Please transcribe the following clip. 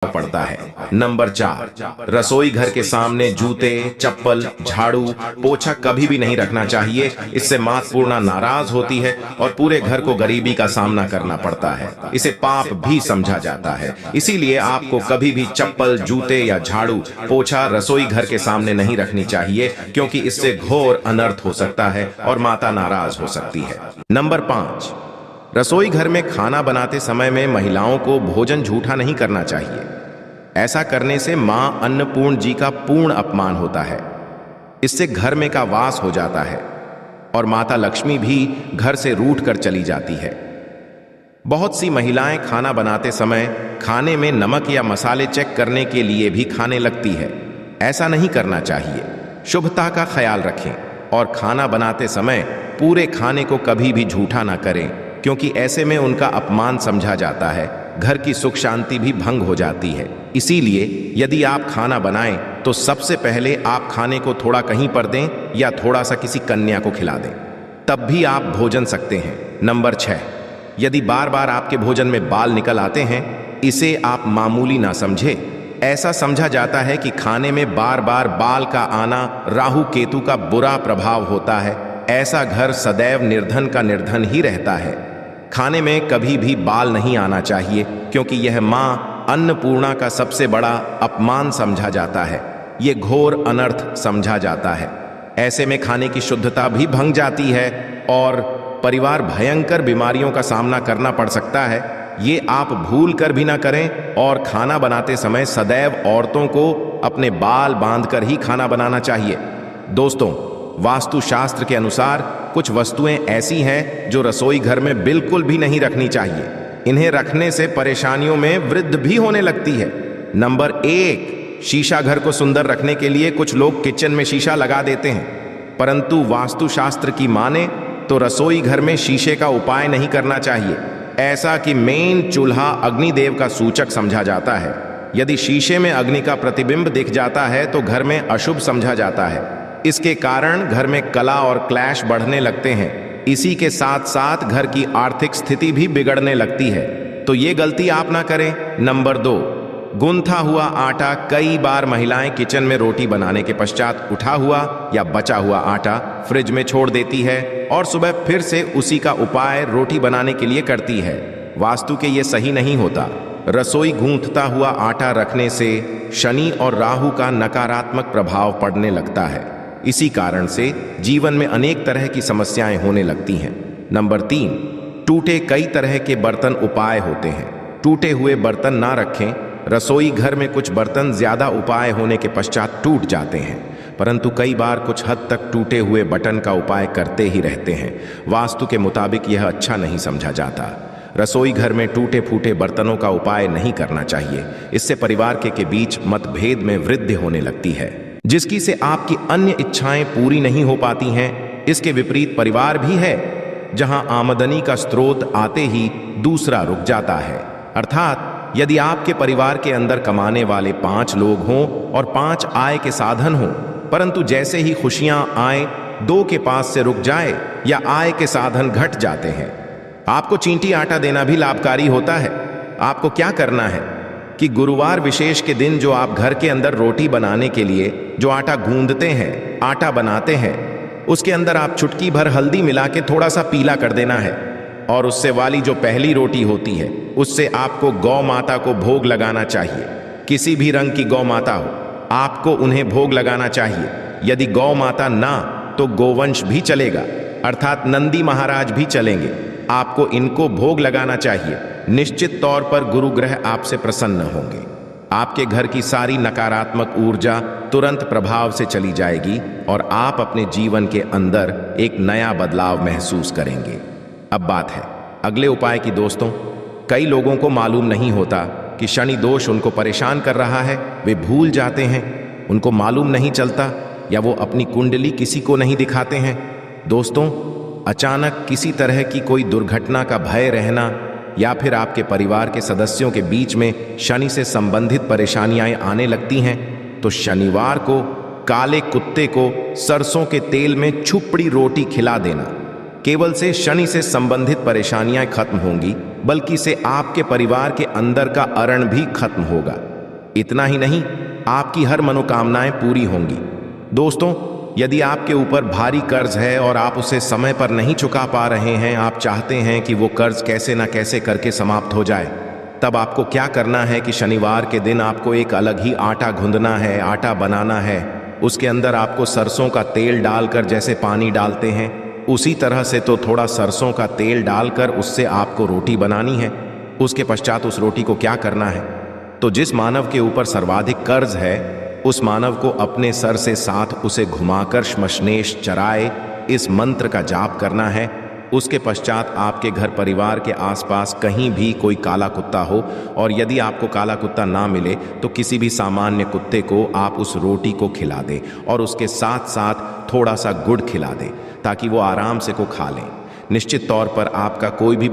पड़ता है। नंबर 4, रसोई घर के सामने जूते, चप्पल, झाड़ू, पोछा कभी भी नहीं रखना चाहिए। इससे मातपूर्णा नाराज होती है और पूरे घर को गरीबी का सामना करना पड़ता है। इसे पाप भी समझा जाता है। इसीलिए आपको कभी भी चप्पल, जूते या झाड़ू, पोछा रसोई घर के सामने नहीं रखनी चाहिए, क्योंकि इससे घोर अनर्थ हो सकता है और माता नाराज हो सकती है। नंबर 5, रसोई घर में खाना बनाते समय में महिलाओं को भोजन झूठा नहीं करना चाहिए। ऐसा करने से मां अन्नपूर्ण जी का पूर्ण अपमान होता है। इससे घर में का वास हो जाता है और माता लक्ष्मी भी घर से रूठ कर चली जाती है। बहुत सी महिलाएं खाना बनाते समय खाने में नमक या मसाले चेक करने के लिए भी खाने लगती है। ऐसा नहीं करना चाहिए। शुभता का ख्याल रखें और खाना बनाते समय पूरे खाने को कभी भी झूठा ना करें, क्योंकि ऐसे में उनका अपमान समझा जाता है। घर की सुख शांति भी भंग हो जाती है। इसीलिए यदि आप खाना बनाएं तो सबसे पहले आप खाने को थोड़ा कहीं पर दें या थोड़ा सा किसी कन्या को खिला दें, तब भी आप भोजन सकते हैं। नंबर 6, यदि बार बार आपके भोजन में बाल निकल आते हैं, इसे आप मामूली ना समझें। ऐसा समझा जाता है कि खाने में बार बार बाल का आना राहु केतु का बुरा प्रभाव होता है। ऐसा घर सदैव निर्धन का निर्धन ही रहता है। खाने में कभी भी बाल नहीं आना चाहिए, क्योंकि यह मां अन्नपूर्णा का सबसे बड़ा अपमान समझा जाता है। यह घोर अनर्थ समझा जाता है। ऐसे में खाने की शुद्धता भी भंग जाती है और परिवार भयंकर बीमारियों का सामना करना पड़ सकता है। ये आप भूल कर भी ना करें। और खाना बनाते समय सदैव औरतों को अपने बाल बांधकर ही खाना बनाना चाहिए। दोस्तों, वास्तुशास्त्र के अनुसार कुछ वस्तुएं ऐसी हैं जो रसोई घर में बिल्कुल भी नहीं रखनी चाहिए। इन्हें रखने से परेशानियों में वृद्धि भी होने लगती है। नंबर 1, शीशा। घर को सुंदर रखने के लिए कुछ लोग किचन में शीशा लगा देते हैं, परंतु वास्तुशास्त्र की माने तो रसोई घर में शीशे का उपाय नहीं करना चाहिए। ऐसा कि मेन चूल्हा अग्निदेव का सूचक समझा जाता है। यदि शीशे में अग्नि का प्रतिबिंब दिख जाता है तो घर में अशुभ समझा जाता है। इसके कारण घर में कला और क्लैश बढ़ने लगते हैं। इसी के साथ साथ घर की आर्थिक स्थिति भी बिगड़ने लगती है। तो ये गलती आप ना करें। नंबर 2, गुंथा हुआ आटा। कई बार महिलाएं किचन में रोटी बनाने के पश्चात उठा हुआ या बचा हुआ आटा फ्रिज में छोड़ देती है और सुबह फिर से उसी का उपाय रोटी बनाने के लिए करती है। वास्तु के ये सही नहीं होता। रसोई गूंथता हुआ आटा रखने से शनि और राहु का नकारात्मक प्रभाव पड़ने लगता है। इसी कारण से जीवन में अनेक तरह की समस्याएं होने लगती हैं। नंबर 3, टूटे। कई तरह के बर्तन उपाय होते हैं। टूटे हुए बर्तन ना रखें। रसोई घर में कुछ बर्तन ज्यादा उपाय होने के पश्चात टूट जाते हैं, परंतु कई बार कुछ हद तक टूटे हुए बटन का उपाय करते ही रहते हैं। वास्तु के मुताबिक यह अच्छा नहीं समझा जाता। रसोई घर में टूटे फूटे बर्तनों का उपाय नहीं करना चाहिए। इससे परिवार के बीच मतभेद में वृद्धि होने लगती है, जिसकी से आपकी अन्य इच्छाएं पूरी नहीं हो पाती हैं। इसके विपरीत परिवार भी है, जहां आमदनी का स्रोत आते ही दूसरा रुक जाता है। अर्थात यदि आपके परिवार के अंदर कमाने वाले 5 लोग हों और 5 आय के साधन हों, परंतु जैसे ही खुशियां आए 2 के पास से रुक जाए या आय के साधन घट जाते हैं। आपको चींटी आटा देना भी लाभकारी होता है। आपको क्या करना है कि गुरुवार विशेष के दिन जो आप घर के अंदर रोटी बनाने के लिए जो आटा गूंदते हैं, आटा बनाते हैं, उसके अंदर आप चुटकी भर हल्दी मिला के थोड़ा सा पीला कर देना है। और उससे वाली जो पहली रोटी होती है, उससे आपको गौ माता को भोग लगाना चाहिए। किसी भी रंग की गौ माता हो, आपको उन्हें भोग लगाना चाहिए। यदि गौ माता ना, तो गोवंश भी चलेगा, अर्थात नंदी महाराज भी चलेंगे। आपको इनको भोग लगाना चाहिए। निश्चित तौर पर गुरु ग्रह आपसे प्रसन्न होंगे। आपके घर की सारी नकारात्मक ऊर्जा तुरंत प्रभाव से चली जाएगी और आप अपने जीवन के अंदर एक नया बदलाव महसूस करेंगे। अब बात है अगले उपाय की। दोस्तों, कई लोगों को मालूम नहीं होता कि शनि दोष उनको परेशान कर रहा है। वे भूल जाते हैं, उनको मालूम नहीं चलता, या वो अपनी कुंडली किसी को नहीं दिखाते हैं। दोस्तों, अचानक किसी तरह की कोई दुर्घटना का भय रहना या फिर आपके परिवार के सदस्यों के बीच में शनि से संबंधित परेशानियां आने लगती हैं, तो शनिवार को काले कुत्ते को सरसों के तेल में छुपड़ी रोटी खिला देना। केवल से शनि से संबंधित परेशानियां खत्म होंगी, बल्कि से आपके परिवार के अंदर का अरण भी खत्म होगा। इतना ही नहीं, आपकी हर मनोकामनाएं पूरी होंगी। दोस्तों, यदि आपके ऊपर भारी कर्ज है और आप उसे समय पर नहीं चुका पा रहे हैं, आप चाहते हैं कि वो कर्ज कैसे ना कैसे करके समाप्त हो जाए, तब आपको क्या करना है कि शनिवार के दिन आपको एक अलग ही आटा गूंदना है, आटा बनाना है। उसके अंदर आपको सरसों का तेल डालकर, जैसे पानी डालते हैं उसी तरह से तो थोड़ा सरसों का तेल डालकर उससे आपको रोटी बनानी है। उसके पश्चात उस रोटी को क्या करना है, तो जिस मानव के ऊपर सर्वाधिक कर्ज है उस मानव को अपने सर से साथ उसे घुमाकर श्मशनेश चराए इस मंत्र का जाप करना है। उसके पश्चात आपके घर परिवार के आसपास कहीं भी कोई काला कुत्ता हो, और यदि आपको काला कुत्ता ना मिले तो किसी भी सामान्य कुत्ते को आप उस रोटी को खिला दें और उसके साथ साथ थोड़ा सा गुड़ खिला दें ताकि वो आराम से को खा लें। निश्चित तौर पर आपका कोई भी